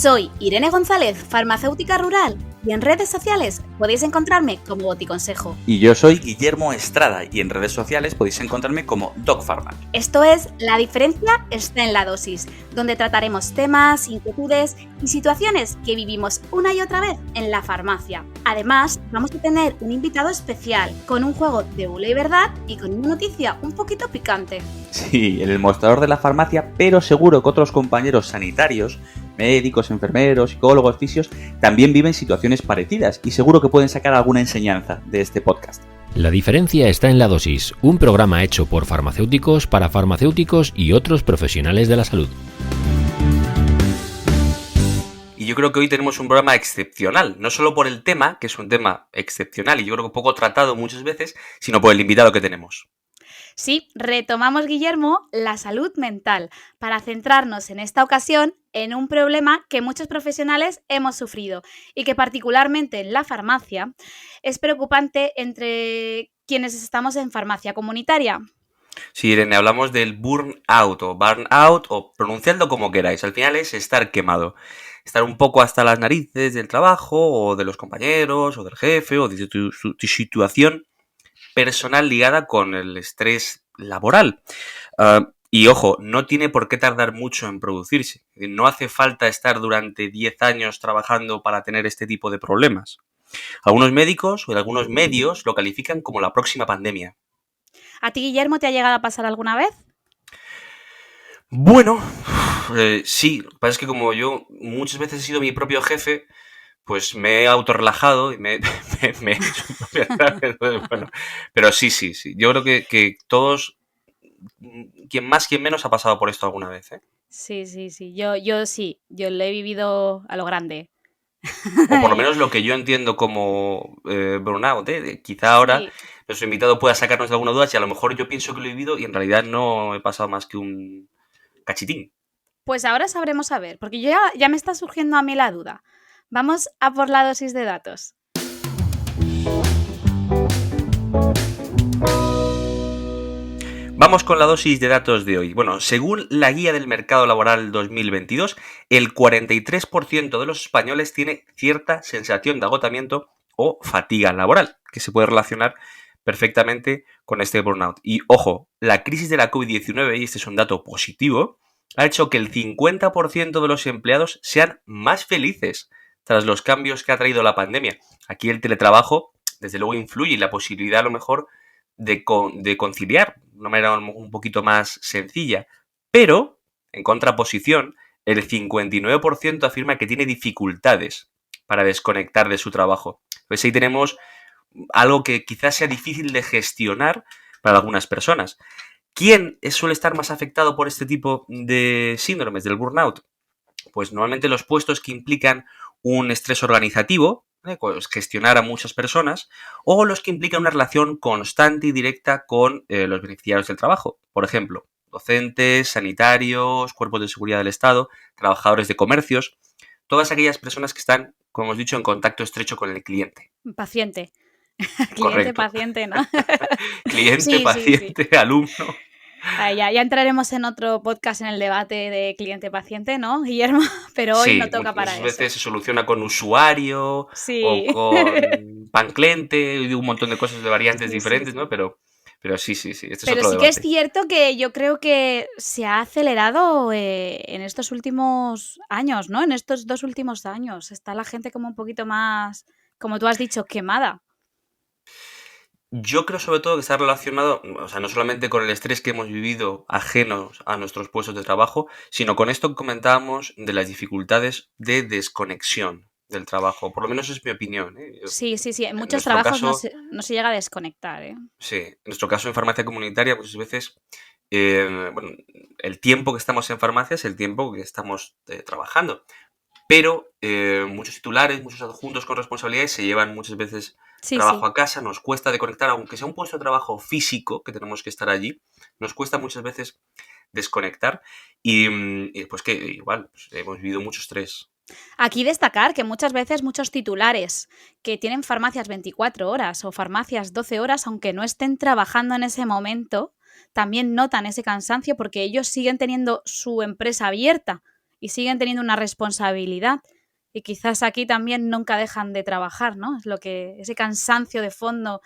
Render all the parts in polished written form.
Soy Irene González, farmacéutica rural, y en redes sociales podéis encontrarme como Boticonsejo. Y yo soy Guillermo Estrada, y en redes sociales podéis encontrarme como DocPharma. Esto es La diferencia está en la dosis, donde trataremos temas, inquietudes y situaciones que vivimos una y otra vez en la farmacia. Además, vamos a tener un invitado especial, con un juego de bula y verdad y con una noticia un poquito picante. Sí, en el mostrador de la farmacia, pero seguro que otros compañeros sanitarios, médicos, enfermeros, psicólogos, fisios, también viven situaciones parecidas y seguro que pueden sacar alguna enseñanza de este podcast. La diferencia está en la dosis, un programa hecho por farmacéuticos para farmacéuticos y otros profesionales de la salud. Y yo creo que hoy tenemos un programa excepcional, no solo por el tema, que es un tema excepcional y yo creo que poco tratado muchas veces, sino por el invitado que tenemos. Sí, retomamos, Guillermo, la salud mental, para centrarnos en esta ocasión en un problema que muchos profesionales hemos sufrido y que particularmente en la farmacia es preocupante entre quienes estamos en farmacia comunitaria. Sí, Irene, hablamos del burnout o pronunciadlo como queráis, al final es estar quemado. Estar un poco hasta las narices del trabajo o de los compañeros o del jefe o de tu situación personal ligada con el estrés laboral. Y ojo, no tiene por qué tardar mucho en producirse. No hace falta estar durante 10 años trabajando para tener este tipo de problemas. Algunos médicos o algunos medios lo califican como la próxima pandemia. ¿A ti, Guillermo, te ha llegado a pasar alguna vez? Bueno, sí. Lo que pasa es que como yo muchas veces he sido mi propio jefe, pues me he autorrelajado y me he hecho mi propia terapia. Entonces, bueno, pero sí. Yo creo que todos, quien más, quien menos, ha pasado por esto alguna vez, ¿eh? Sí. Yo sí, yo lo he vivido a lo grande. O por lo menos lo que yo entiendo como burnout, ¿eh? Quizá ahora Sí. nuestro invitado pueda sacarnos de alguna duda si a lo mejor yo pienso que lo he vivido y en realidad no he pasado más que un cachitín. Pues ahora sabremos a ver, porque ya me está surgiendo a mí la duda. Vamos a por la dosis de datos. Vamos con la dosis de datos de hoy. Bueno, según la Guía del Mercado Laboral 2022, el 43% de los españoles tiene cierta sensación de agotamiento o fatiga laboral, que se puede relacionar perfectamente con este burnout. Y ojo, la crisis de la COVID-19, y este es un dato positivo, ha hecho que el 50% de los empleados sean más felices tras los cambios que ha traído la pandemia. Aquí el teletrabajo, desde luego, influye y la posibilidad a lo mejor de conciliar de una manera un poquito más sencilla. Pero, en contraposición, el 59% afirma que tiene dificultades para desconectar de su trabajo. Pues ahí tenemos algo que quizás sea difícil de gestionar para algunas personas. ¿Quién suele estar más afectado por este tipo de síndromes del burnout? Pues normalmente los puestos que implican un estrés organizativo, pues gestionar a muchas personas, o los que implican una relación constante y directa con los beneficiarios del trabajo. Por ejemplo, docentes, sanitarios, cuerpos de seguridad del Estado, trabajadores de comercios, todas aquellas personas que están, como hemos dicho, en contacto estrecho con el cliente. Paciente. Cliente, Correcto. paciente, ¿no? Cliente, Sí. paciente, alumno. Ya entraremos en otro podcast en el debate de cliente-paciente, ¿no, Guillermo? Pero hoy no toca para muchas eso. veces se soluciona con usuario Sí. o con panclente y un montón de cosas de variantes diferentes, Sí. ¿no? Pero sí, este es Pero otro sí debate. que es cierto que yo creo que se ha acelerado en estos últimos años, ¿no? En estos 2 últimos años. Está la gente como un poquito más, como tú has dicho, quemada. Yo creo sobre todo que está relacionado, o sea, no solamente con el estrés que hemos vivido ajenos a nuestros puestos de trabajo, sino con esto que comentábamos de las dificultades de desconexión del trabajo. Por lo menos es mi opinión, ¿eh? Sí. En muchos nuestro trabajos no caso, se llega a desconectar, ¿eh? Sí, en nuestro caso en farmacia comunitaria, pues a veces, bueno, el tiempo que estamos en farmacia es el tiempo que estamos trabajando. Pero muchos titulares, muchos adjuntos con responsabilidades se llevan muchas veces trabajo a casa, nos cuesta desconectar, aunque sea un puesto de trabajo físico, que tenemos que estar allí, nos cuesta muchas veces desconectar y pues que igual pues, hemos vivido mucho estrés. Aquí destacar que muchas veces muchos titulares que tienen farmacias 24 horas o farmacias 12 horas, aunque no estén trabajando en ese momento, también notan ese cansancio porque ellos siguen teniendo su empresa abierta y siguen teniendo una responsabilidad. Y quizás aquí también nunca dejan de trabajar, ¿no? Es lo que ese cansancio de fondo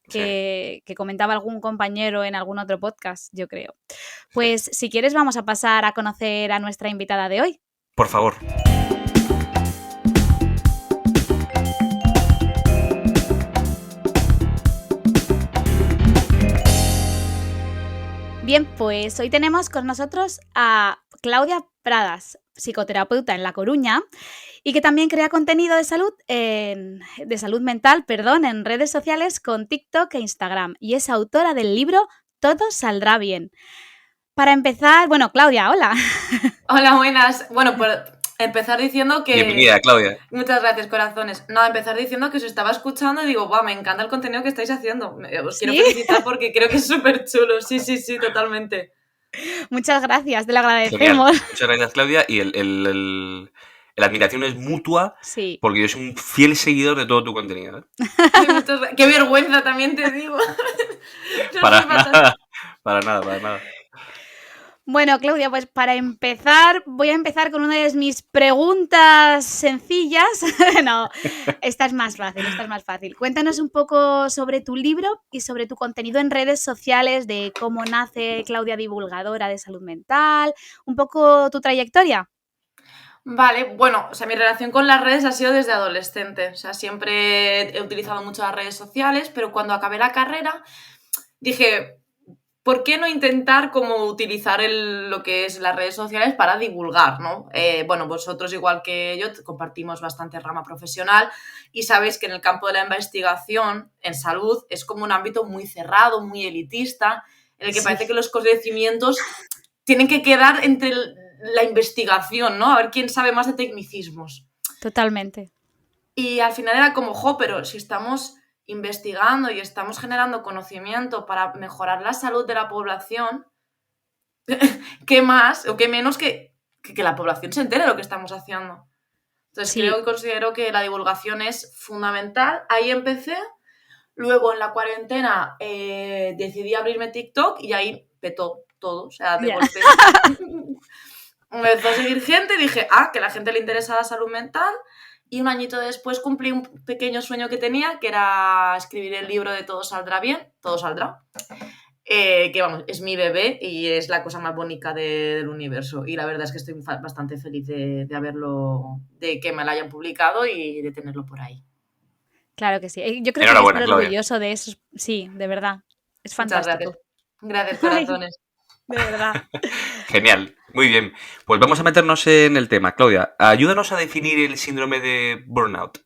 que comentaba algún compañero en algún otro podcast, yo creo. Pues si quieres vamos a pasar a conocer a nuestra invitada de hoy. Por favor. Bien, pues hoy tenemos con nosotros a Claudia Pradas, psicoterapeuta en La Coruña y que también crea contenido de salud mental, en redes sociales con TikTok e Instagram, y es autora del libro Todo saldrá bien. Para empezar, bueno, Claudia, hola. Hola, buenas. Bueno, por empezar diciendo que... Bienvenida, Claudia. Muchas gracias, corazones. No, empezar diciendo que os estaba escuchando y digo, wow, me encanta el contenido que estáis haciendo. Os quiero felicitar porque creo que es súper chulo. Sí, totalmente. Muchas gracias, te lo agradecemos. Genial. Muchas gracias, Claudia. Y la admiración es mutua, sí, porque yo soy un fiel seguidor de todo tu contenido, ¿eh? Qué vergüenza, también te digo. No para nada. Bueno, Claudia, pues para empezar, voy a empezar con una de mis preguntas sencillas. No, esta es más fácil. Cuéntanos un poco sobre tu libro y sobre tu contenido en redes sociales, de cómo nace Claudia Divulgadora de Salud Mental, un poco tu trayectoria. Vale, bueno, o sea, mi relación con las redes ha sido desde adolescente. O sea, siempre he utilizado mucho las redes sociales, pero cuando acabé la carrera dije, ¿por qué no intentar como utilizar lo que es las redes sociales para divulgar, ¿no? Bueno, vosotros, igual que yo, compartimos bastante rama profesional y sabéis que en el campo de la investigación en salud es como un ámbito muy cerrado, muy elitista, en el que parece que los conocimientos tienen que quedar entre la investigación, ¿no? A ver quién sabe más de tecnicismos. Totalmente. Y al final era como, pero si estamos investigando y estamos generando conocimiento para mejorar la salud de la población, ¿qué más o qué menos que la población se entere de lo que estamos haciendo? Entonces considero que la divulgación es fundamental. Ahí empecé. Luego en la cuarentena decidí abrirme TikTok y ahí petó todo, o sea, de golpe. Me empezó a seguir gente y dije, que a la gente le interesa la salud mental. Y un añito después cumplí un pequeño sueño que tenía, que era escribir el libro de Todo saldrá bien, todo saldrá. Que vamos, es mi bebé y es la cosa más bonita del universo. Y la verdad es que estoy bastante feliz de que me lo hayan publicado y de tenerlo por ahí. Claro que sí. Yo creo que estoy orgulloso de eso. Sí, de verdad. Es fantástico. Gracias, corazones. De verdad. Genial, muy bien. Pues vamos a meternos en el tema. Claudia, ayúdanos a definir el síndrome de burnout.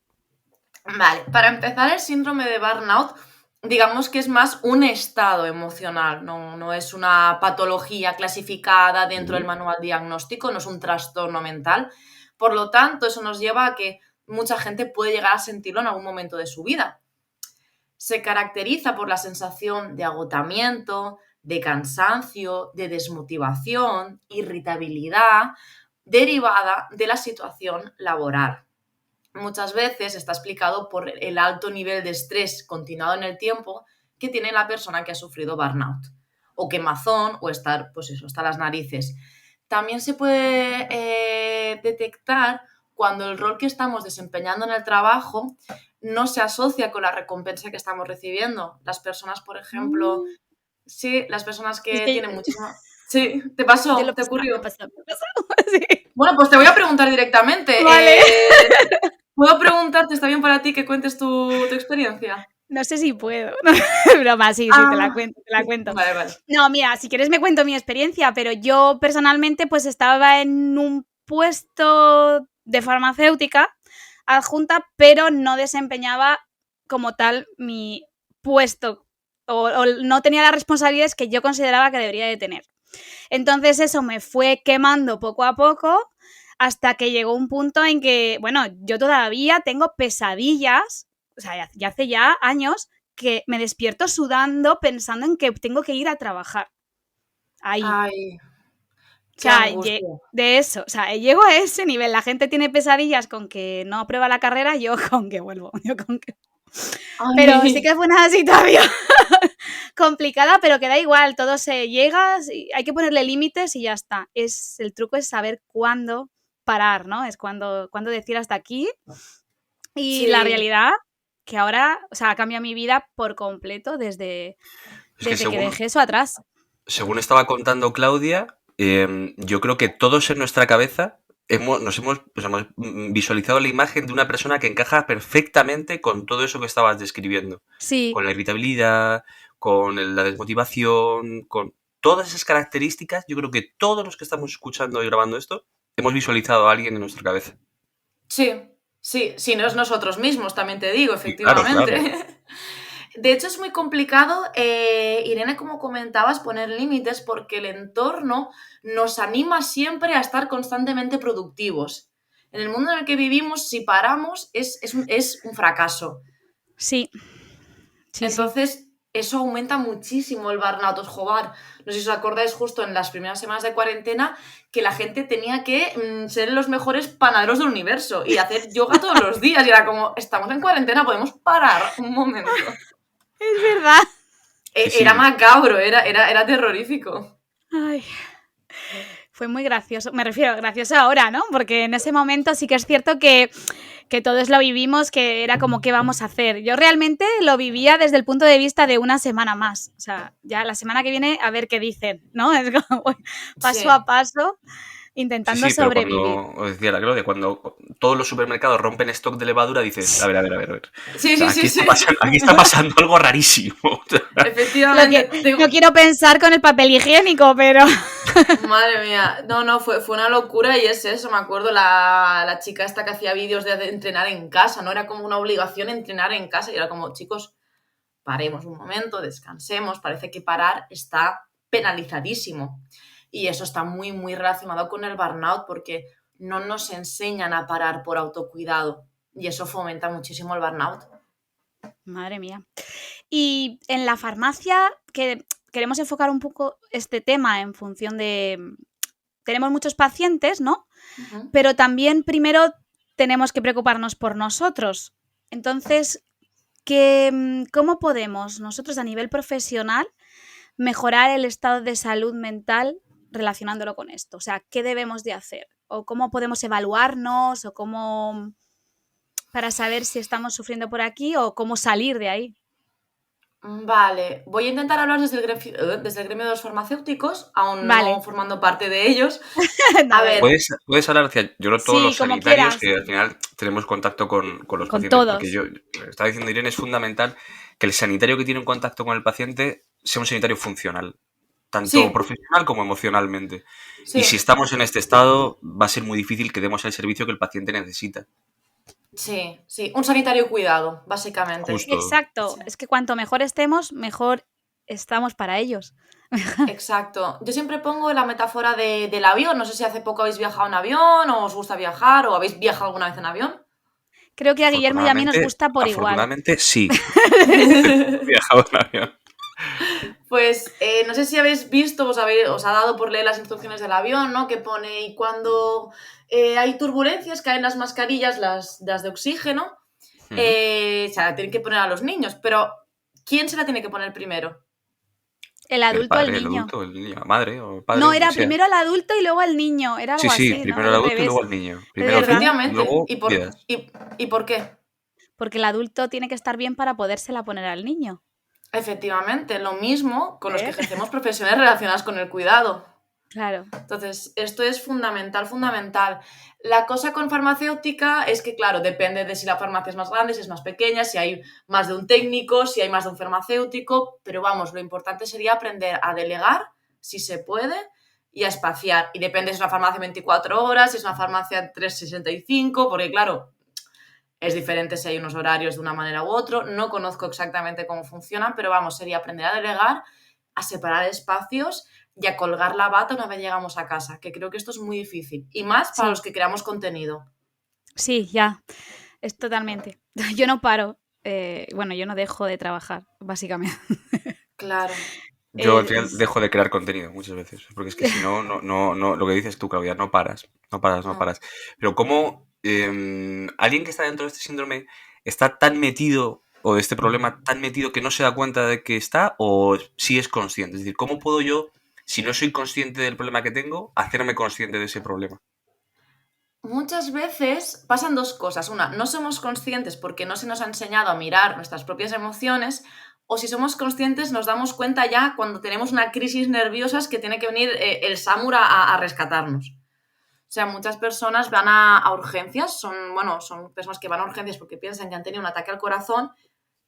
Vale, para empezar, el síndrome de burnout, digamos que es más un estado emocional, no es una patología clasificada dentro del manual diagnóstico, no es un trastorno mental. Por lo tanto, eso nos lleva a que mucha gente puede llegar a sentirlo en algún momento de su vida. Se caracteriza por la sensación de agotamiento, de cansancio, de desmotivación, irritabilidad, derivada de la situación laboral. Muchas veces está explicado por el alto nivel de estrés continuado en el tiempo que tiene la persona que ha sufrido burnout, o quemazón, o estar, pues eso, hasta las narices. También se puede detectar cuando el rol que estamos desempeñando en el trabajo no se asocia con la recompensa que estamos recibiendo. Las personas, por ejemplo... Sí, las personas que tienen muchísimo... Sí, ¿te pasó? ¿Te ocurrió? Me pasó. Sí. Bueno, pues te voy a preguntar directamente. Vale. ¿Puedo preguntarte, está bien para ti que cuentes tu experiencia? No sé si puedo. Broma, sí, te la cuento. Vale. No, mira, si quieres me cuento mi experiencia, pero yo personalmente pues estaba en un puesto de farmacéutica adjunta, pero no desempeñaba como tal mi puesto o no tenía las responsabilidades que yo consideraba que debería de tener. Entonces eso me fue quemando poco a poco hasta que llegó un punto en que, bueno, yo todavía tengo pesadillas, o sea, ya hace años que me despierto sudando pensando en que tengo que ir a trabajar. Ahí. Ay, o sea, de eso, o sea, llego a ese nivel. La gente tiene pesadillas con que no aprueba la carrera, yo con que vuelvo. Pero sí que fue una situación complicada, pero que da igual, todo se llega, hay que ponerle límites y ya está. El truco es saber cuándo parar, ¿no? Es cuando decir hasta aquí. Y Sí. la realidad que ahora, o sea, ha cambiado mi vida por completo desde que dejé eso atrás. Según estaba contando Claudia, yo creo que todos en nuestra cabeza nos hemos visualizado la imagen de una persona que encaja perfectamente con todo eso que estabas describiendo. Sí, Con la irritabilidad, con la desmotivación, con todas esas características. Yo creo que todos los que estamos escuchando y grabando esto hemos visualizado a alguien en nuestra cabeza. Sí, no es nosotros mismos, también te digo, Sí, claro, efectivamente. claro. De hecho, es muy complicado, Irene, como comentabas, poner límites porque el entorno nos anima siempre a estar constantemente productivos. En el mundo en el que vivimos, si paramos, es un fracaso. sí. Entonces, eso aumenta muchísimo el burnout. Joder, no sé si os acordáis justo en las primeras semanas de cuarentena que la gente tenía que ser los mejores panaderos del universo y hacer yoga todos los días. Y era como, estamos en cuarentena, podemos parar un momento. Es verdad. Sí. Era macabro, era terrorífico. Ay, fue muy gracioso. Me refiero gracioso ahora, ¿no? Porque en ese momento sí que es cierto que todos lo vivimos, que era como, ¿qué vamos a hacer? Yo realmente lo vivía desde el punto de vista de una semana más. O sea, ya la semana que viene a ver qué dicen, ¿no? Es como paso a paso, intentando Sí, pero sobrevivir. cuando, os decía la Claudia, cuando todos los supermercados rompen stock de levadura, dices, a ver. Sí, O sea, sí. aquí está pasando algo rarísimo. Efectivamente. No quiero pensar con el papel higiénico, pero... Madre mía, no, fue una locura y es eso, me acuerdo la chica esta que hacía vídeos de entrenar en casa, ¿no? Era como una obligación entrenar en casa y era como, chicos, paremos un momento, descansemos, parece que parar está penalizadísimo. Y eso está muy, muy relacionado con el burnout porque no nos enseñan a parar por autocuidado y eso fomenta muchísimo el burnout. Madre mía. Y en la farmacia, que queremos enfocar un poco este tema en función de... Tenemos muchos pacientes, ¿no? Uh-huh. Pero también primero tenemos que preocuparnos por nosotros. Entonces, ¿cómo podemos nosotros a nivel profesional mejorar el estado de salud mental relacionándolo con esto? O sea, ¿qué debemos de hacer? ¿O cómo podemos evaluarnos? ¿O cómo... para saber si estamos sufriendo por aquí o cómo salir de ahí? Vale, voy a intentar hablar desde el gremio de los farmacéuticos, aún Vale. no formando parte de ellos. A ver, ¿Puedes hablar hacia todos Sí, los como sanitarios quieras. que al final tenemos contacto con los Con pacientes? todos. Porque yo estaba diciendo, Irene, es fundamental que el sanitario que tiene un contacto con el paciente sea un sanitario funcional, tanto Sí. profesional como emocionalmente. sí. Y si estamos en este estado, va a ser muy difícil que demos el servicio que el paciente necesita. Sí, un sanitario cuidado, básicamente. Justo. Exacto. Sí. Es que cuanto mejor estemos, mejor estamos para ellos. Exacto. Yo siempre pongo la metáfora del avión. No sé si hace poco habéis viajado en avión o os gusta viajar o habéis viajado alguna vez en avión. Creo que a Guillermo y a mí nos gusta por igual. Afortunadamente, sí. He viajado en avión. Pues no sé si habéis visto, os ha dado por leer las instrucciones del avión, ¿no? Que pone, y cuando hay turbulencias, caen las mascarillas, las de oxígeno, se la tienen que poner a los niños. Pero, ¿quién se la tiene que poner primero? El adulto, padre, el niño. El adulto, el niño, la madre o el padre. No, quien era sea. primero al adulto y luego al niño. Era algo Sí, así, primero ¿no? el Al adulto y revés. luego el niño. Primero tú, Efectivamente. luego ¿Y cuidas. por qué? Porque el adulto tiene que estar bien para podérsela poner al niño. Efectivamente, lo mismo con los que ejercemos profesiones relacionadas con el cuidado. Claro. Entonces, esto es fundamental. La cosa con farmacéutica es que, claro, depende de si la farmacia es más grande, si es más pequeña, si hay más de un técnico, si hay más de un farmacéutico, pero vamos, lo importante sería aprender a delegar, si se puede, y a espaciar. Y depende si es una farmacia 24 horas, si es una farmacia 365, porque, claro, es diferente si hay unos horarios de una manera u otra. No conozco exactamente cómo funcionan, pero vamos, sería aprender a delegar, a separar espacios y a colgar la bata una vez llegamos a casa, que creo que esto es muy difícil. Y más para los que creamos contenido. Sí, ya. Es totalmente. Yo no paro. Bueno, yo no dejo de trabajar, básicamente. Claro. Yo al final dejo de crear contenido muchas veces, porque es que si no, lo que dices tú, Claudia, no paras. Pero ¿cómo alguien que está dentro de este síndrome está tan metido, o de este problema tan metido, que no se da cuenta de que está, o sí es consciente? Es decir, ¿cómo puedo yo, si no soy consciente del problema que tengo, hacerme consciente de ese problema? Muchas veces pasan dos cosas. Una, no somos conscientes porque no se nos ha enseñado a mirar nuestras propias emociones, o si somos conscientes nos damos cuenta ya cuando tenemos una crisis nerviosa que tiene que venir el SAMUR a rescatarnos. O sea, muchas personas van a urgencias, son personas que van a urgencias porque piensan que han tenido un ataque al corazón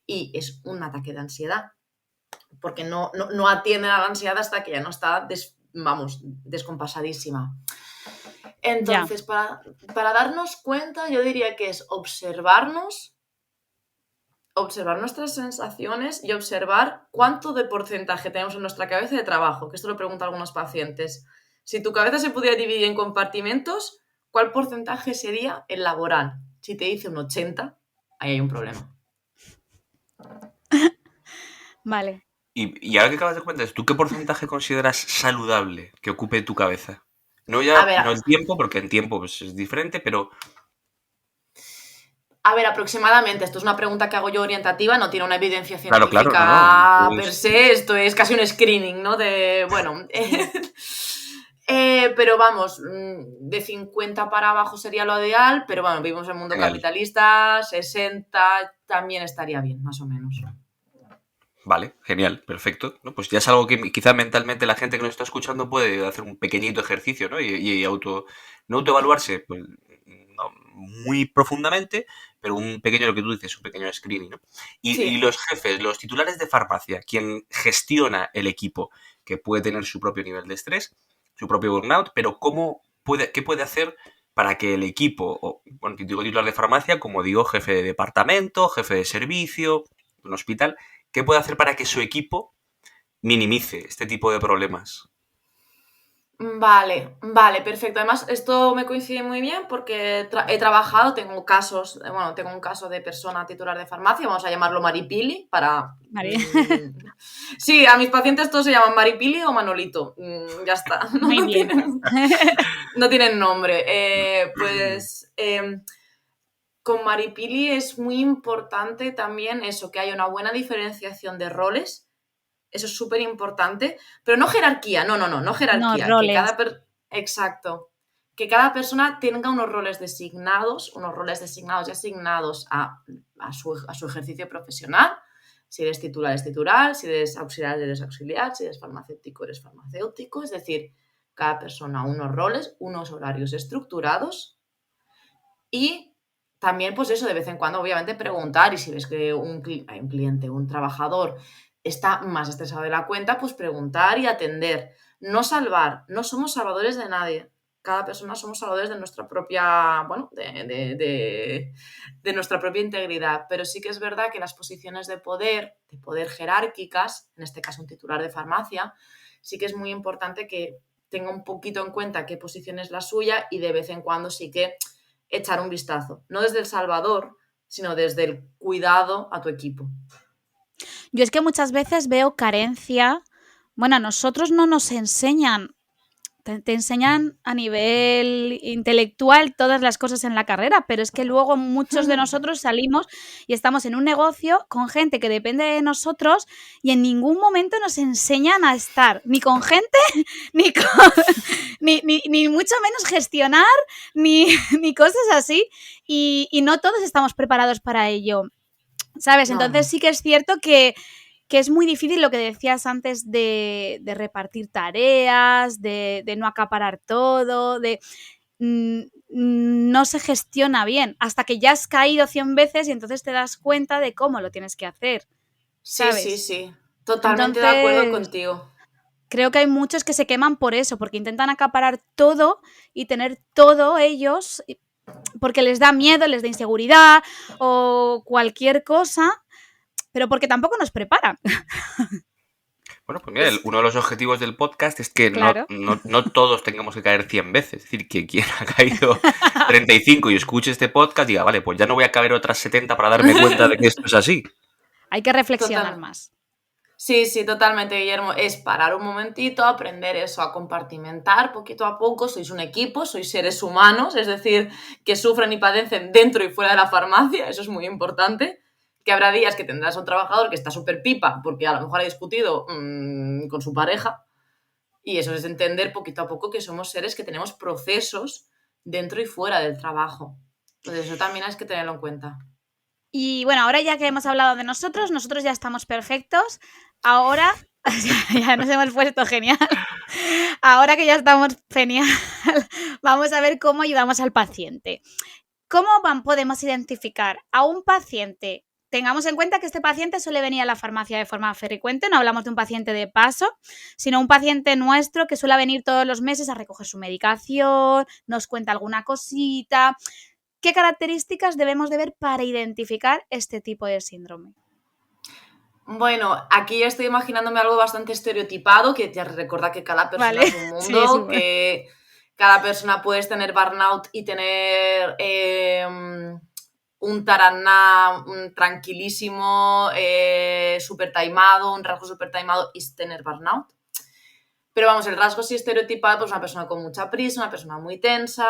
y es un ataque de ansiedad, porque no atienden a la ansiedad hasta que ya no está, descompasadísima. Entonces, para darnos cuenta, yo diría que es observar nuestras sensaciones y observar cuánto de porcentaje tenemos en nuestra cabeza de trabajo, que esto lo pregunto a algunos pacientes. Si tu cabeza se pudiera dividir en compartimentos, ¿cuál porcentaje sería el laboral? Si te dice un 80, ahí hay un problema. Vale. Y ahora que acabas de cuentas, ¿tú qué porcentaje consideras saludable que ocupe tu cabeza? No el tiempo, porque en tiempo pues, es diferente, pero... A ver, aproximadamente, esto es una pregunta que hago yo orientativa, no tiene una evidencia científica claro, per se, esto es casi un screening, ¿no? Pero vamos, de 50 para abajo sería lo ideal, pero bueno, vivimos en un mundo capitalista, 60 también estaría bien, más o menos. Vale, genial, perfecto. ¿No? Pues ya es algo que quizá mentalmente la gente que nos está escuchando puede hacer un pequeñito ejercicio, ¿no? Y no autoevaluarse pues, no, muy profundamente, pero un pequeño, lo que tú dices, un pequeño screening, ¿no? Y los jefes, los titulares de farmacia, quien gestiona el equipo, que puede tener su propio nivel de estrés, su propio burnout, pero ¿qué puede hacer para que el equipo, digo titular de farmacia, como digo, jefe de departamento, jefe de servicio, un hospital, ¿qué puede hacer para que su equipo minimice este tipo de problemas? Vale, perfecto. Además, esto me coincide muy bien porque he trabajado, tengo un caso de persona titular de farmacia, vamos a llamarlo Maripili, para... Sí, a mis pacientes todos se llaman Maripili o Manolito, ya está. Muy bien. No tienen nombre. Con Maripili es muy importante también eso, que haya una buena diferenciación de roles. Eso es súper importante, pero no jerarquía, no jerarquía. No, roles. Exacto. Que cada persona tenga unos roles designados y asignados a su ejercicio profesional. Si eres titular, eres titular, si eres auxiliar, eres auxiliar, si eres farmacéutico, eres farmacéutico. Es decir, cada persona unos roles, unos horarios estructurados y también, pues eso, de vez en cuando, obviamente, preguntar, y si ves que hay un cliente, un trabajador está más estresado de la cuenta, pues preguntar y atender. No salvar, no somos salvadores de nadie. Cada persona somos salvadores de nuestra propia, de nuestra propia integridad. Pero sí que es verdad que las posiciones de poder jerárquicas, en este caso un titular de farmacia, sí que es muy importante que tenga un poquito en cuenta qué posición es la suya y de vez en cuando sí que echar un vistazo. No desde el salvador, sino desde el cuidado a tu equipo. Yo es que muchas veces veo carencia. Bueno, a nosotros no nos enseñan, te enseñan a nivel intelectual todas las cosas en la carrera, pero es que luego muchos de nosotros salimos y estamos en un negocio con gente que depende de nosotros y en ningún momento nos enseñan a estar ni con gente, ni mucho menos gestionar, ni cosas así, y no todos estamos preparados para ello. ¿Sabes? Entonces sí que es cierto que es muy difícil lo que decías antes de repartir tareas, de no acaparar todo, no se gestiona bien hasta que ya has caído 100 veces y entonces te das cuenta de cómo lo tienes que hacer, ¿sabes? Sí, totalmente de acuerdo contigo. Creo que hay muchos que se queman por eso, porque intentan acaparar todo y tener todo ellos porque les da miedo, les da inseguridad o cualquier cosa, pero porque tampoco nos preparan. Bueno, pues mira, uno de los objetivos del podcast es que claro. no todos tengamos que caer 100 veces. Es decir, que quien ha caído 35 y escuche este podcast diga, vale, pues ya no voy a caer otras 70 para darme cuenta de que esto es así. Hay que reflexionar más. Sí, totalmente, Guillermo. Es parar un momentito, aprender eso, a compartimentar poquito a poco. Sois un equipo, sois seres humanos, es decir, que sufren y padecen dentro y fuera de la farmacia. Eso es muy importante. Que habrá días que tendrás un trabajador que está súper pipa porque a lo mejor ha discutido con su pareja. Y eso es entender poquito a poco que somos seres que tenemos procesos dentro y fuera del trabajo. Entonces eso también hay que tenerlo en cuenta. Y bueno, ahora ya que hemos hablado de nosotros ya estamos perfectos. Ahora ya nos hemos puesto genial. Ahora que ya estamos genial, vamos a ver cómo ayudamos al paciente. ¿Cómo podemos identificar a un paciente? Tengamos en cuenta que este paciente suele venir a la farmacia de forma frecuente, no hablamos de un paciente de paso, sino un paciente nuestro que suele venir todos los meses a recoger su medicación, nos cuenta alguna cosita. ¿Qué características debemos de ver para identificar este tipo de síndrome? Bueno, aquí estoy imaginándome algo bastante estereotipado, que te recuerda que cada persona es un mundo, que cada persona puedes tener burnout y tener un taraná tranquilísimo, súper taimado, un rasgo súper taimado y tener burnout. Pero vamos, el rasgo sí estereotipado, pues una persona con mucha prisa, una persona muy tensa,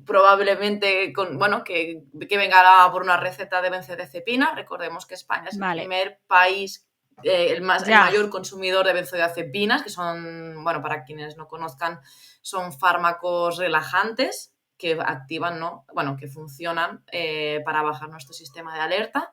probablemente que venga por una receta de benzodiazepina. Recordemos que España es el primer país, el mayor consumidor de benzodiazepinas, que son, bueno, para quienes no conozcan, son fármacos relajantes que activan, ¿no? Bueno, que funcionan para bajar nuestro sistema de alerta.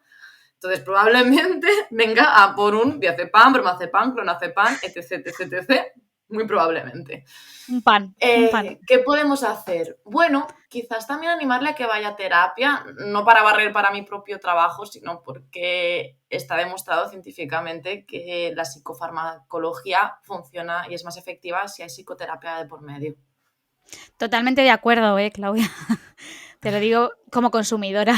Entonces, probablemente venga a por un diazepam, bromazepam, clonazepam, etc, etc, etc. Muy probablemente. Un pan. ¿Qué podemos hacer? Bueno, quizás también animarle a que vaya a terapia, no para barrer para mi propio trabajo, sino porque está demostrado científicamente que la psicofarmacología funciona y es más efectiva si hay psicoterapia de por medio. Totalmente de acuerdo, Claudia. Te lo digo como consumidora.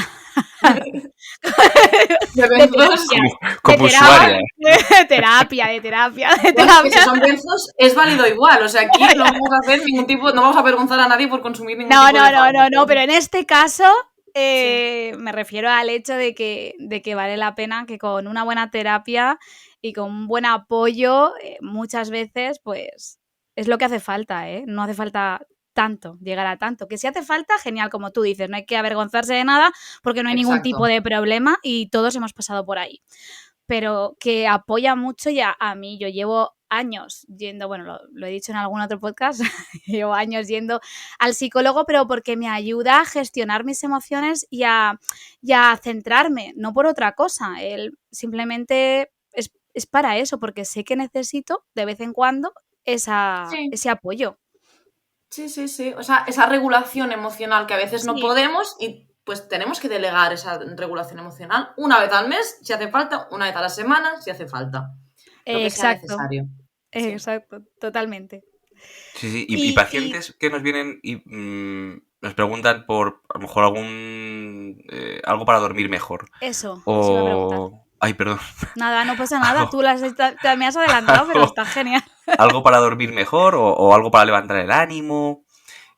Como usuaria. De terapia. Si son benzos, es válido igual. O sea, aquí no vamos a hacer ningún tipo, no vamos a avergonzar a nadie por consumir ningún tipo de fármaco. No, pero en este caso me refiero al hecho de que vale la pena que con una buena terapia y con un buen apoyo, muchas veces, pues, es lo que hace falta, no hace falta llegar a tanto. Que si hace falta, genial, como tú dices, no hay que avergonzarse de nada porque no hay ningún tipo de problema y todos hemos pasado por ahí. Pero que apoya mucho ya a mí. Yo llevo años yendo, bueno, lo he dicho en algún otro podcast, llevo años yendo al psicólogo, pero porque me ayuda a gestionar mis emociones y a centrarme, no por otra cosa. Él simplemente es para eso, porque sé que necesito de vez en cuando ese apoyo. Sí. O sea, esa regulación emocional que a veces no podemos y pues tenemos que delegar esa regulación emocional una vez al mes, si hace falta, una vez a la semana, si hace falta. Lo que sea necesario. Exacto, totalmente. Sí. Y pacientes que nos vienen y nos preguntan por, a lo mejor, algo para dormir mejor. Eso iba a preguntar. Ay, perdón. Nada, no pasa nada. Tú me has adelantado, pero está genial. Algo para dormir mejor o algo para levantar el ánimo.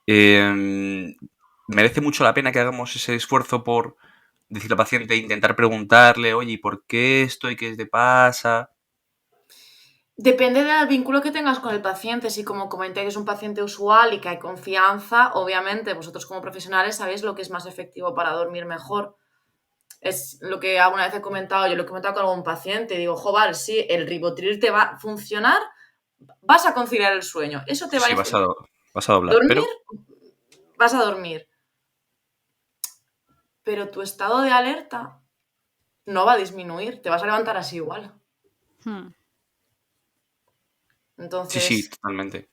Merece mucho la pena que hagamos ese esfuerzo por decirle al paciente, intentar preguntarle, oye, ¿y por qué esto y qué te pasa? Depende del vínculo que tengas con el paciente. Si, como comenté, que es un paciente usual y que hay confianza, obviamente vosotros como profesionales sabéis lo que es más efectivo para dormir mejor. Es lo que alguna vez he comentado, yo lo he comentado con algún paciente, digo, joder, sí, el ribotril te va a funcionar, vas a conciliar el sueño, eso te va a... Sí, vas a doblar, ¿dormir? pero... Vas a dormir. Pero tu estado de alerta no va a disminuir, te vas a levantar así igual. Entonces... Sí, totalmente.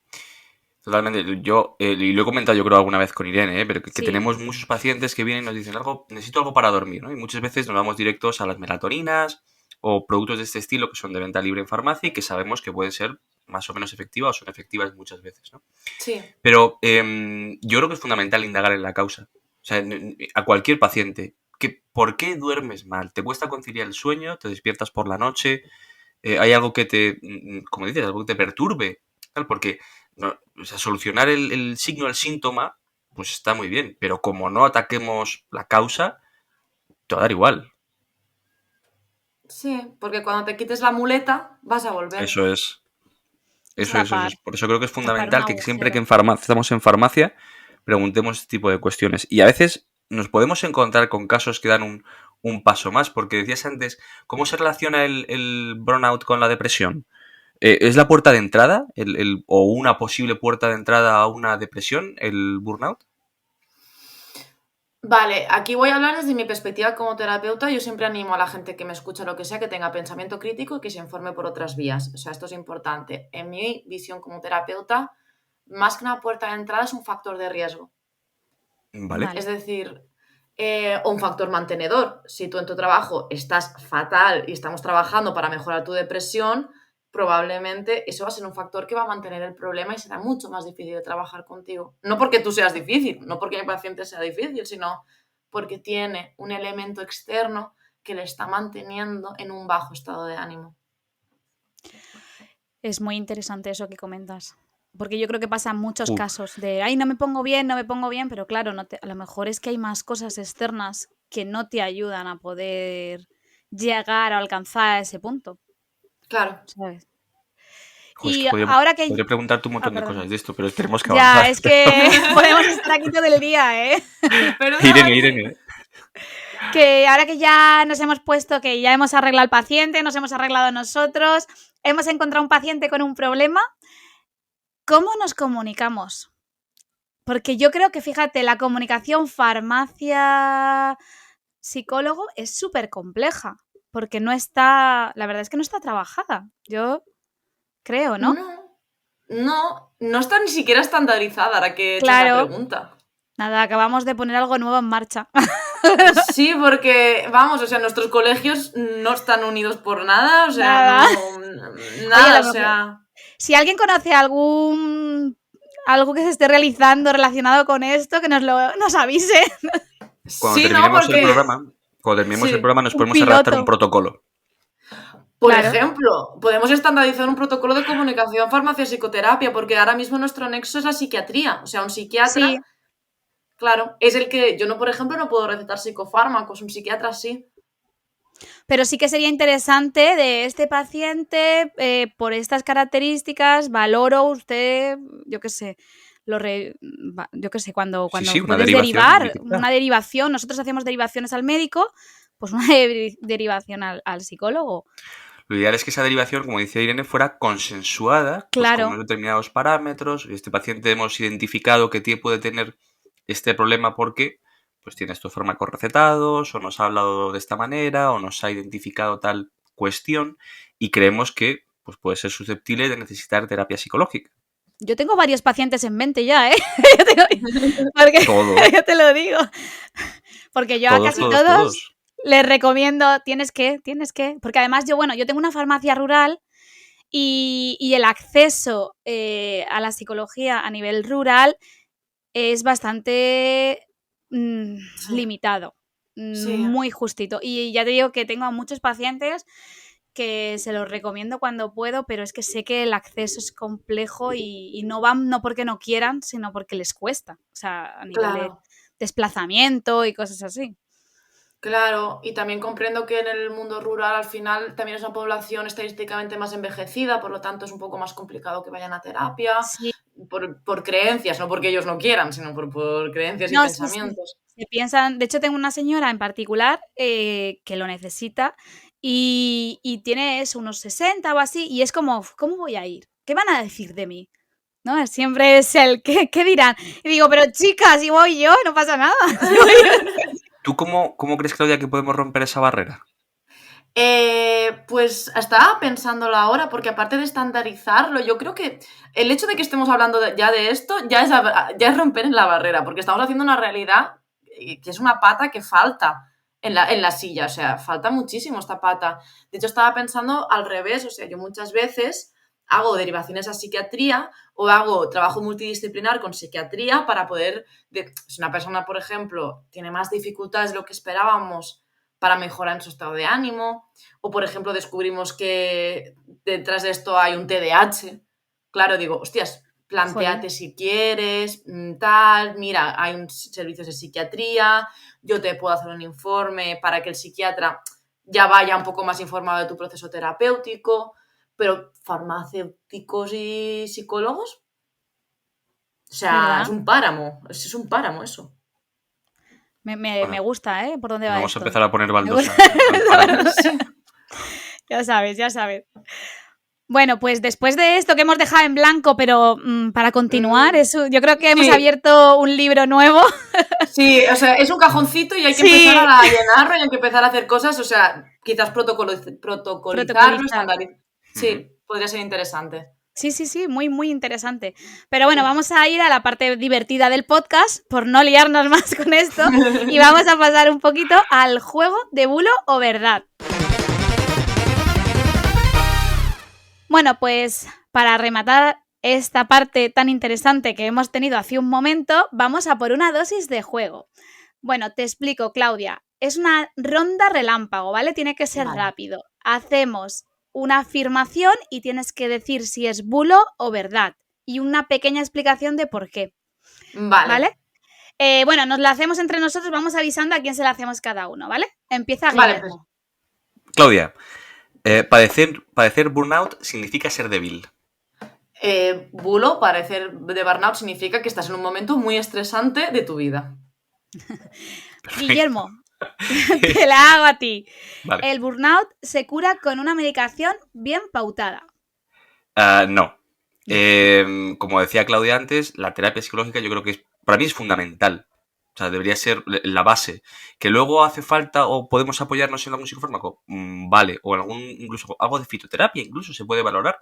Yo, y lo he comentado yo creo alguna vez con Irene, pero que tenemos muchos pacientes que vienen y nos dicen, necesito algo para dormir, ¿no? Y muchas veces nos vamos directos a las melatoninas o productos de este estilo que son de venta libre en farmacia y que sabemos que pueden ser más o menos efectivas o son efectivas muchas veces, ¿no? Sí. Pero yo creo que es fundamental indagar en la causa. O sea, a cualquier paciente, ¿por qué duermes mal? ¿Te cuesta conciliar el sueño? ¿Te despiertas por la noche? ¿Hay algo que te, como dices, algo que te perturbe? Porque solucionar el signo del síntoma, pues está muy bien, pero como no ataquemos la causa, te va a dar igual. Sí, porque cuando te quites la muleta, vas a volver. Eso es. Por eso creo que es fundamental que siempre que estamos en farmacia, preguntemos este tipo de cuestiones. Y a veces nos podemos encontrar con casos que dan un paso más, porque decías antes, ¿cómo se relaciona el burnout con la depresión? ¿Es la puerta de entrada o una posible puerta de entrada a una depresión, el burnout? Vale, aquí voy a hablar desde mi perspectiva como terapeuta. Yo siempre animo a la gente que me escucha lo que sea, que tenga pensamiento crítico y que se informe por otras vías. O sea, esto es importante. En mi visión como terapeuta, más que una puerta de entrada es un factor de riesgo. Vale. Vale. Es decir, o un factor mantenedor. Si tú en tu trabajo estás fatal y estamos trabajando para mejorar tu depresión, probablemente eso va a ser un factor que va a mantener el problema y será mucho más difícil de trabajar contigo. No porque tú seas difícil, no porque mi paciente sea difícil, sino porque tiene un elemento externo que le está manteniendo en un bajo estado de ánimo. Es muy interesante eso que comentas. Porque yo creo que pasa en muchos casos de, ay, no me pongo bien, pero claro, a lo mejor es que hay más cosas externas que no te ayudan a poder llegar o alcanzar ese punto, Claro. ¿sabes? Joder, es Y que ahora que... podría preguntarte un montón de perdona. cosas de esto, pero tenemos que avanzar. Ya, es que podemos estar aquí todo el día, ¿eh? Pero Irene. Que ahora que ya nos hemos puesto, que ya hemos arreglado al paciente, nos hemos arreglado nosotros, hemos encontrado un paciente con un problema, ¿cómo nos comunicamos? Porque yo creo que, fíjate, la comunicación farmacia-psicólogo es súper compleja, porque no está, la verdad es que no está trabajada, yo creo, ¿no? No está ni siquiera estandarizada ahora que he hecho Claro. esa pregunta. Nada, acabamos de poner algo nuevo en marcha. Sí, porque, vamos, o sea, nuestros colegios no están unidos por nada, o sea, Nada. nada, Oye, o sea... Si alguien conoce algo que se esté realizando relacionado con esto, que nos avise. Cuando Sí, terminemos porque... el programa nos Un podemos redactar piloto. un protocolo. Por Claro. ejemplo, podemos estandarizar un protocolo de comunicación farmacia-psicoterapia, porque ahora mismo nuestro nexo es la psiquiatría. O sea, un psiquiatra, Sí. claro, es el que... Yo, no, por ejemplo, no puedo recetar psicofármacos, un psiquiatra sí. Pero sí que sería interesante de este paciente, por estas características, valoro usted, yo qué sé, cuando Sí, una puedes derivación, derivar, directa. una derivación, nosotros hacemos derivaciones al médico, pues una derivación al psicólogo. Lo ideal es que esa derivación, como dice Irene, fuera consensuada, pues, Claro. con unos determinados parámetros. Este paciente hemos identificado que puede tener este problema porque pues tiene estos fármacos recetados, o nos ha hablado de esta manera, o nos ha identificado tal cuestión, y creemos que pues, puede ser susceptible de necesitar terapia psicológica. Yo tengo varios pacientes en mente ya, ¿eh? Porque yo te lo digo. Porque yo a casi todos les recomiendo, tienes que, porque además yo tengo una farmacia rural y el acceso a la psicología a nivel rural es bastante limitado, muy justito. Y ya te digo que tengo a muchos pacientes que se los recomiendo cuando puedo, pero es que sé que el acceso es complejo y no van no porque no quieran, sino porque les cuesta, o sea, a nivel de desplazamiento y cosas así. Claro, y también comprendo que en el mundo rural al final también es una población estadísticamente más envejecida, por lo tanto es un poco más complicado que vayan a terapia, Sí. por creencias, no porque ellos no quieran, sino por creencias y pensamientos. Sí. Se piensan, de hecho tengo una señora en particular que lo necesita y tiene unos 60 o así, y es como, ¿cómo voy a ir? ¿Qué van a decir de mí? ¿No? Siempre es ¿qué dirán? Y digo, pero chicas, si voy yo, no pasa nada. ¿Tú cómo crees, Claudia, que podemos romper esa barrera? Pues estaba pensándolo ahora, porque aparte de estandarizarlo, yo creo que el hecho de que estemos hablando ya de esto ya es romper en la barrera, porque estamos haciendo una realidad que es una pata que falta en la silla, o sea, falta muchísimo esta pata. De hecho, estaba pensando al revés, o sea, yo muchas veces hago derivaciones a psiquiatría o hago trabajo multidisciplinar con psiquiatría para poder... Si una persona, por ejemplo, tiene más dificultades de lo que esperábamos para mejorar en su estado de ánimo, o por ejemplo descubrimos que detrás de esto hay un TDAH, claro, digo, hostias, plantéate si quieres, tal, mira, hay un servicio de psiquiatría, yo te puedo hacer un informe para que el psiquiatra ya vaya un poco más informado de tu proceso terapéutico, pero farmacéuticos y psicólogos, o sea, ¿verdad? es un páramo eso. Me gusta, ¿eh? ¿Por dónde va Vamos esto? a empezar a poner baldosas. Ya sabes. Bueno, pues después de esto que hemos dejado en blanco, pero para continuar, yo creo que hemos Sí. abierto un libro nuevo. Sí, o sea, es un cajoncito y hay que Sí. empezar a llenarlo y hay que empezar a hacer cosas, o sea, quizás protocolizarlo, Protocolizar. estandarizarlo. Sí, podría ser interesante. Sí, muy, muy interesante. Pero bueno, vamos a ir a la parte divertida del podcast, por no liarnos más con esto, y vamos a pasar un poquito al juego de bulo o verdad. Bueno, pues para rematar esta parte tan interesante que hemos tenido hace un momento, vamos a por una dosis de juego. Bueno, te explico, Claudia. Es una ronda relámpago, ¿vale? Tiene que ser rápido. Hacemos una afirmación y tienes que decir si es bulo o verdad. Y una pequeña explicación de por qué. Vale. Bueno, nos la hacemos entre nosotros, vamos avisando a quién se la hacemos cada uno, ¿vale? Empieza Guillermo. Claudia, padecer burnout significa ser débil. Bulo, parecer de burnout, significa que estás en un momento muy estresante de tu vida. Guillermo, te la hago a ti. Vale. El burnout se cura con una medicación bien pautada. No. Como decía Claudia antes, la terapia psicológica yo creo que para mí es fundamental. O sea, debería ser la base. ¿Que luego hace falta o podemos apoyarnos en algún psicofármaco? Vale. O en incluso algo de fitoterapia incluso se puede valorar.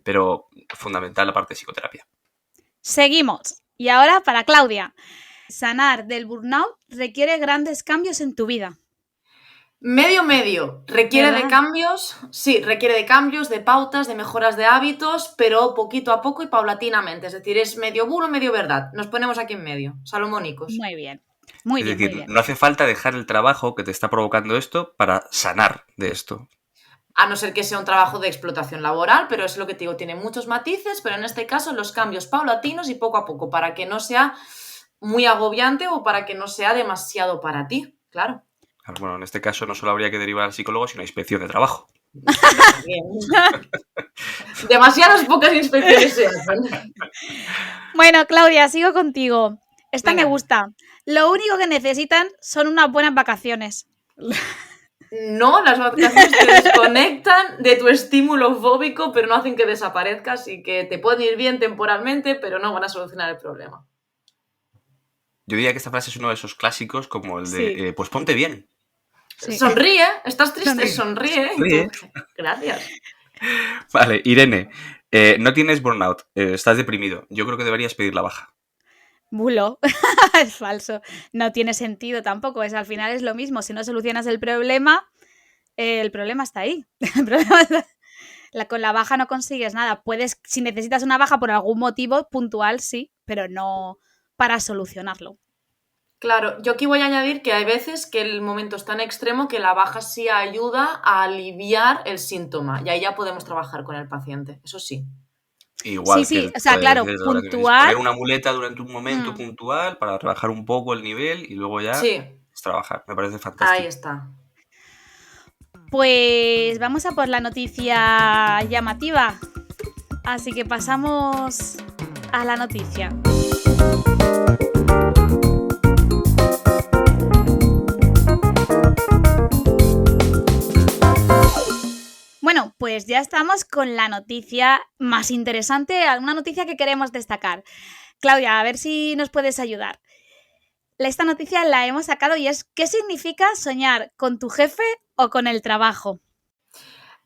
Pero fundamental la parte de psicoterapia. Seguimos. Y ahora para Claudia. Sanar del burnout requiere grandes cambios en tu vida. Medio. Requiere ¿verdad? de cambios, sí, requiere de cambios, de pautas, de mejoras de hábitos, pero poquito a poco y paulatinamente. Es decir, es medio bulo, medio verdad. Nos ponemos aquí en medio, salomónicos. Muy bien. Muy Es bien, decir, muy bien. no hace falta dejar el trabajo que te está provocando esto para sanar de esto. A no ser que sea un trabajo de explotación laboral, pero es lo que te digo, tiene muchos matices, pero en este caso los cambios paulatinos y poco a poco, para que no sea muy agobiante o para que no sea demasiado para ti, claro. Bueno, en este caso no solo habría que derivar al psicólogo, sino a inspección de trabajo. Demasiadas pocas inspecciones se hacen. Bueno, Claudia, sigo contigo. Esta Venga. me gusta. Lo único que necesitan son unas buenas vacaciones. No, las vacaciones te desconectan de tu estímulo fóbico, pero no hacen que desaparezcas y que te pueden ir bien temporalmente, pero no van a solucionar el problema. Yo diría que esta frase es uno de esos clásicos como el de, Sí. pues ponte bien. Sí. Sonríe, ¿estás triste? Sonríe. Sonríe. Gracias. Vale, Irene, no tienes burnout, estás deprimido. Yo creo que deberías pedir la baja. Bulo. Es falso. No tiene sentido tampoco. Al final es lo mismo. Si no solucionas el problema está ahí. El problema está... Con la baja no consigues nada. Puedes, si necesitas una baja por algún motivo puntual, sí, pero no para solucionarlo. Claro, yo aquí voy a añadir que hay veces que el momento es tan extremo que la baja sí ayuda a aliviar el síntoma y ahí ya podemos trabajar con el paciente, eso sí. Igual Sí, que o sea, claro, poner puntual. una muleta durante un momento puntual para rebajar un poco el nivel y luego ya es trabajar. Me parece fantástico. Ahí está. Pues vamos a por la noticia llamativa. Así que pasamos a la noticia. Bueno, pues ya estamos con la noticia más interesante, una noticia que queremos destacar. Claudia, a ver si nos puedes ayudar. Esta noticia la hemos sacado y es ¿qué significa soñar con tu jefe o con el trabajo?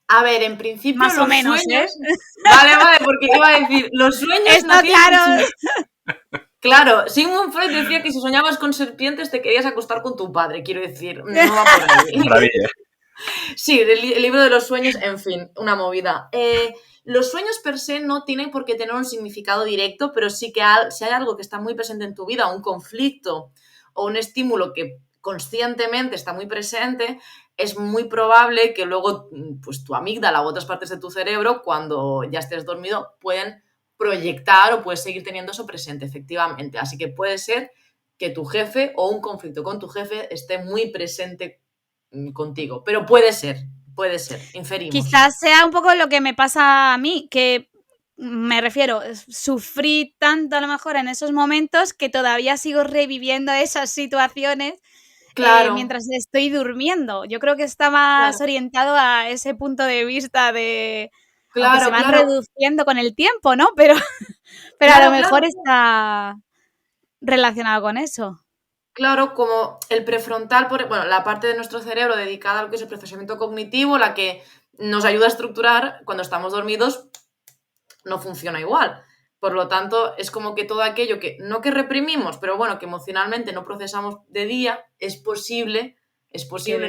A ver, en principio más o menos, sueños... Vale, porque iba a decir, los sueños... Está claro. Claro, Sigmund Freud decía que si soñabas con serpientes te querías acostar con tu padre, quiero decir, no va por ahí. Maravilla. Sí, el libro de los sueños, en fin, una movida. Los sueños per se no tienen por qué tener un significado directo, pero sí que si hay algo que está muy presente en tu vida, un conflicto o un estímulo que conscientemente está muy presente, es muy probable que luego pues, tu amígdala u otras partes de tu cerebro, cuando ya estés dormido, pueden proyectar o puedes seguir teniendo eso presente, efectivamente. Así que puede ser que tu jefe o un conflicto con tu jefe esté muy presente contigo, pero puede ser, inferimos. Quizás sea un poco lo que me pasa a mí, que me refiero, sufrí tanto a lo mejor en esos momentos que todavía sigo reviviendo esas situaciones mientras estoy durmiendo. Yo creo que está más orientado a ese punto de vista de Aunque se van reduciendo con el tiempo, ¿no? Pero a lo mejor está relacionado con eso. Claro, como el prefrontal, bueno, la parte de nuestro cerebro dedicada a lo que es el procesamiento cognitivo, la que nos ayuda a estructurar, cuando estamos dormidos, no funciona igual. Por lo tanto, es como que todo aquello que, no que reprimimos, pero bueno, que emocionalmente no procesamos de día, es posible,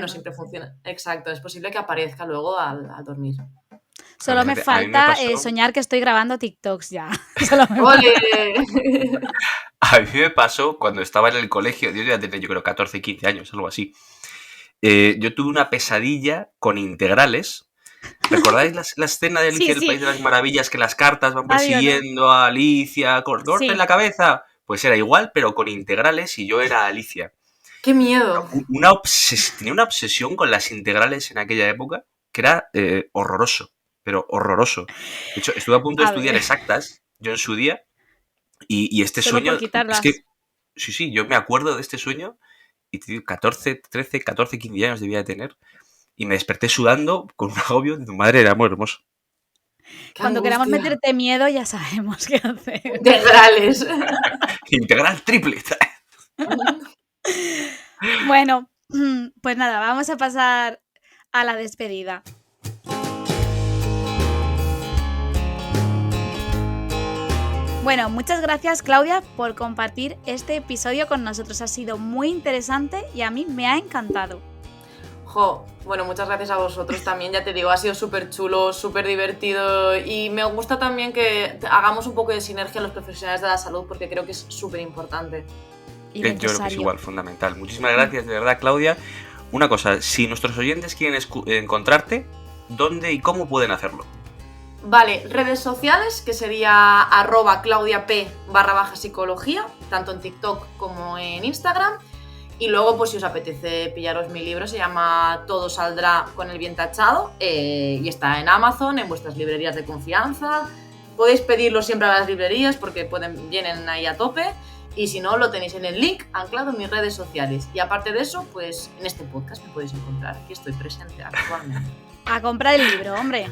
no siempre funciona. Exacto, es posible que aparezca luego al dormir. Solo me falta soñar que estoy grabando TikToks ya. A mí me pasó cuando estaba en el colegio, yo ya tenía, yo creo, 14, 15 años, algo así. Yo tuve una pesadilla con integrales. ¿Recordáis la escena de Alicia del País de las Maravillas, que las cartas van persiguiendo a Alicia, corte en la cabeza? Pues era igual, pero con integrales, y yo era Alicia. ¡Qué miedo! Tenía una obsesión con las integrales en aquella época que era horroroso, pero horroroso. De hecho, estuve a punto de estudiar exactas, yo en su día, y este sueño... Es que, sí, yo me acuerdo de este sueño, y te digo, 14, 15 años debía de tener, y me desperté sudando con un agobio de tu madre, era muy hermoso. Cuando queramos meterte miedo ya sabemos qué hacer. Integrales. Integral triple. Bueno, pues nada, vamos a pasar a la despedida. Bueno, muchas gracias, Claudia, por compartir este episodio con nosotros. Ha sido muy interesante y a mí me ha encantado. Bueno, muchas gracias a vosotros también, ya te digo, ha sido súper chulo, súper divertido, y me gusta también que hagamos un poco de sinergia los profesionales de la salud, porque creo que es súper importante. Yo creo que es igual, fundamental. Muchísimas gracias, de verdad, Claudia. Una cosa, si nuestros oyentes quieren encontrarte, ¿dónde y cómo pueden hacerlo? Vale, redes sociales, que sería @claudiap_psicología, tanto en TikTok como en Instagram. Y luego, pues si os apetece pillaros mi libro, se llama Todo saldrá con el bien tachado, y está en Amazon, en vuestras librerías de confianza. Podéis pedirlo siempre a las librerías porque vienen ahí a tope. Y si no, lo tenéis en el link anclado en mis redes sociales. Y aparte de eso, pues en este podcast me podéis encontrar. Aquí estoy presente actualmente. A comprar el libro, hombre.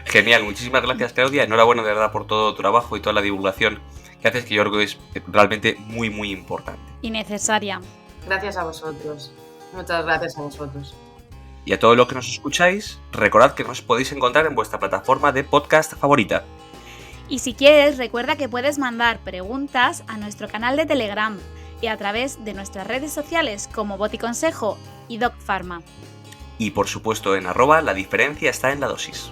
Genial, muchísimas gracias, Claudia. Enhorabuena, de verdad, por todo tu trabajo y toda la divulgación que haces, que yo creo que es realmente muy, muy importante. Y necesaria. Gracias a vosotros. Muchas gracias a vosotros. Y a todos los que nos escucháis, recordad que nos podéis encontrar en vuestra plataforma de podcast favorita. Y si quieres, recuerda que puedes mandar preguntas a nuestro canal de Telegram y a través de nuestras redes sociales como Boticonsejo y DocPharma. Y por supuesto en @, la diferencia está en la dosis.